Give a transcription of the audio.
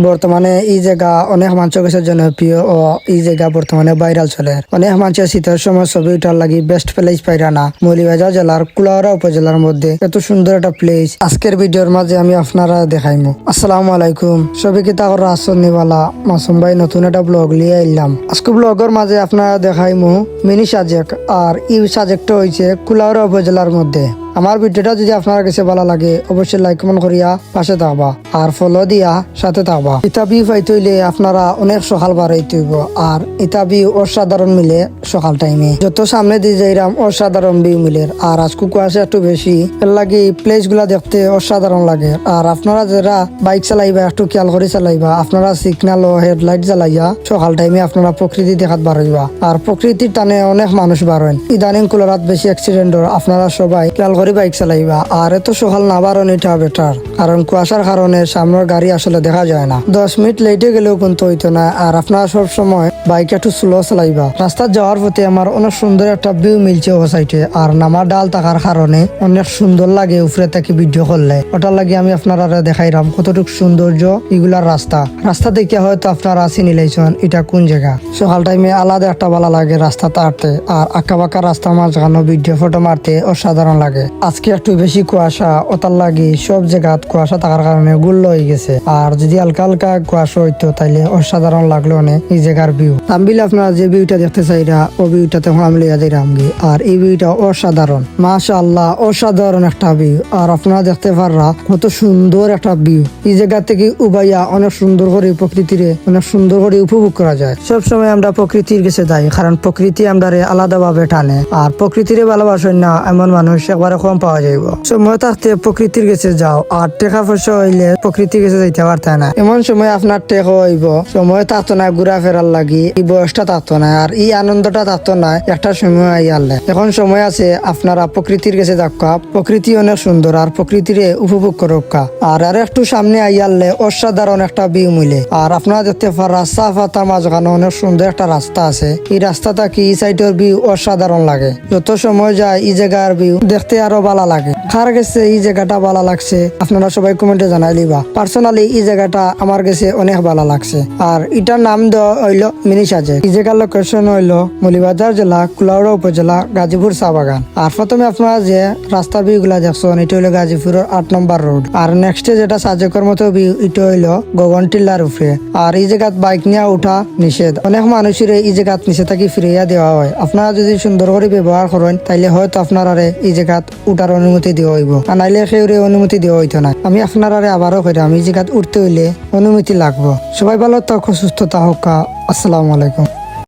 বর্তমানে এই জায়গা অনেক মানুষের কাছে জনপ্রিয় ও এই জায়গা বর্তমানে ভাইরাল চলে। অনেক মানুষের শীতের সময় ছবি উঠার লাগি বেস্ট প্লেস পাইরা না। মৌলভীবাজার জেলার কুলাউড়া উপজেলার মধ্যে এত সুন্দর একটা প্লেস আজকের ভিডিওর মাঝে আমি আপনারা দেখাইমু। আসসালামু আলাইকুম, সবাই কি তাকর আসন নিবালা মাসুম ভাই নতুন একটা ব্লগ লিয়ে আইলাম। আজকে ব্লগের মাঝে আপনারা দেখাইমু মিনি সাজেক, আর এই সাজেকটা হয়েছে কুলাউড়া উপজেলার মধ্যে। আমার ভিডিওটা যদি আপনার কাছে ভালো লাগে অবশ্যই লাইক কমেন্ট করিয়া পাশে থাকবা আর ফলো দিয়া সাথে থাকবা। ইতা ভিউ পাইতে আপনারা অনেক সকাল বাড়াইতে হইব, আর ইতা ভিউ অসাধারণ মিলে সকাল টাইমে। যত সামনে দিয়ে যাইরাম অসাধারণ ভিউ মিলে। আর আজকে কুয়াশা একটু বেশি, এর লাগে প্লেস গুলা দেখতে অসাধারণ লাগে। আর আপনারা যারা বাইক চালাইবা একটু খেয়াল করে চালাইবা। আপনারা সিগন্যাল ও হেডলাইট জ্বালাইয়া সকাল টাইমে আপনারা প্রকৃতি দেখাত বাড়াইবা। আর প্রকৃতির টানে অনেক মানুষ বাড়েন। ইদানিং কুলারাত বেশি অ্যাক্সিডেন্ট, আপনারা সবাই খেয়াল করে বাইক চালাইবা। আর এত সকাল না বাড়ান এটা বেটার, কারণ কুয়াশার কারণে সামনের গাড়ি আসলে দেখা যায় না। 10 মিনিট লেটে গেলেও কিন্তু হইতো না। আর আপনারা সব সময় বাইক একটু স্লো চালাইবা। রাস্তা যাওয়ার পথে আমার অনেক সুন্দর একটা ভিউ মিলছে ও সাইডে। আর নামা ডাল থাকার কারণে অনেক সুন্দর লাগে উপরে থেকে ভিডিও করলে। ওটার লাগে আমি আপনারা দেখাইলাম কতটুকু সৌন্দর্য এগুলার রাস্তা দেখে হয়তো আপনারা চিনি লাইছেন এটা কোন জায়গা। সকাল টাইমে আলাদা একটা ভালো লাগে রাস্তা হাঁটতে। আর আঁকা বাঁকা রাস্তা মাঝখানে ভিডিও ফটো মারতে অসাধারণ লাগে। আজকে একটু বেশি কুয়াশা, ওটার লাগে সব জায়গা কুয়াশা থাকার কারণে গুল্ল হয়ে গেছে। আর যদি হালকা হালকা কুয়াশা হইতো তাইলে অসাধারণ লাগলো অনেক এই জায়গার ভিউ। তাম্বিল আপনারা যে ভিউটা দেখতে চাইরা ও ভিউটাতে আমি লিয়া যাইরাম। আর এই ভিউটা অসাধারণ, মাশাআল্লাহ অসাধারণ একটা ভিউ। আর আপনারা দেখতে পাররা কত সুন্দর একটা ভিউ। এই জায়গা থেকে উবাইয়া অনেক সুন্দর করে প্রকৃতিরে অনেক সুন্দর করে উপভোগ করা যায়। সবসময় আমরা প্রকৃতির কাছে যাই, কারণ প্রকৃতি আমরা আলাদা ভাবে টানে। আর প্রকৃতিরে ভালোবাসেন না এমন মানুষ একবারে কম পাওয়া যাইব। সময় থাকতে প্রকৃতির কাছে যাও। আর টাকা পয়সা হইলে প্রকৃতির কাছে যাইতে পারতে না। এমন সময় আপনার টেকা হইব, সময় থাকতো না ঘুরা ফেরার লাগি, এই বয়সটা থাকতো না, আর এই আনন্দটা থাকতো না একটা সময় আইয়ালে। এখন সময় আছে আপনারা প্রকৃতির কাছে যাক্কা। প্রকৃতি অনেক সুন্দর, আর প্রকৃতিরে উপভোগ করক্কা। আর একটু সামনে আইয়ালে অসাধারণ একটা ভিউ মিলে। আর আপনারা দেখতে পার রাস্তা ফাতা মাঝখানে অনেক সুন্দর একটা রাস্তা আছে। এই রাস্তাটা কি এই সাইডের ভিউ অসাধারণ লাগে। যত সময় যায় এই জায়গার ভিউ দেখতে আরো ভালো লাগে। কার কাছে এই জায়গাটা ভালো লাগছে আপনারা সবাই কমেন্টে জানাই লিবা। পার্সোনালি এই জায়গাটা আমার কাছে অনেক ভালো লাগছে। আর এটার নাম দেওয়া হইলো মিনি সাজেক। এই জায়গার লোকেশন হইলো মৌলভীবাজার জেলা কুলাউড়া উপজেলা গাজীপুর চা বাগান। আর প্রথমে আপনারা যে রাস্তা ভিউ গুলা দেখছেন এটা হইলো গাজীপুরের 8 নম্বর রোড। আর নেক্সটে যেটা সাজেকের মতো ভিউ এটা হইলো গগন টিল্লার উপরে। আর এই জায়গাত বাইক নিয়ে উঠা নিষেধ। অনেক মানুষের এই জায়গাত নিচে থাকি ফিরিয়া দেওয়া হয়। আপনারা যদি সুন্দর করে ব্যবহার করেন তাইলে হয়তো আপনারা এই জায়গাত উঠার অনুমতি দেওয়া হইব, আর নাইলে সেউরে অনুমতি দেওয়া হইতো না। আমি আপনারা আবারও কইরাম এই জায়গাত উঠতে হইলে অনুমতি লাগবো। সবাই ভালো থাকো, সুস্থ থাকা। আসসালামু আলাইকুম।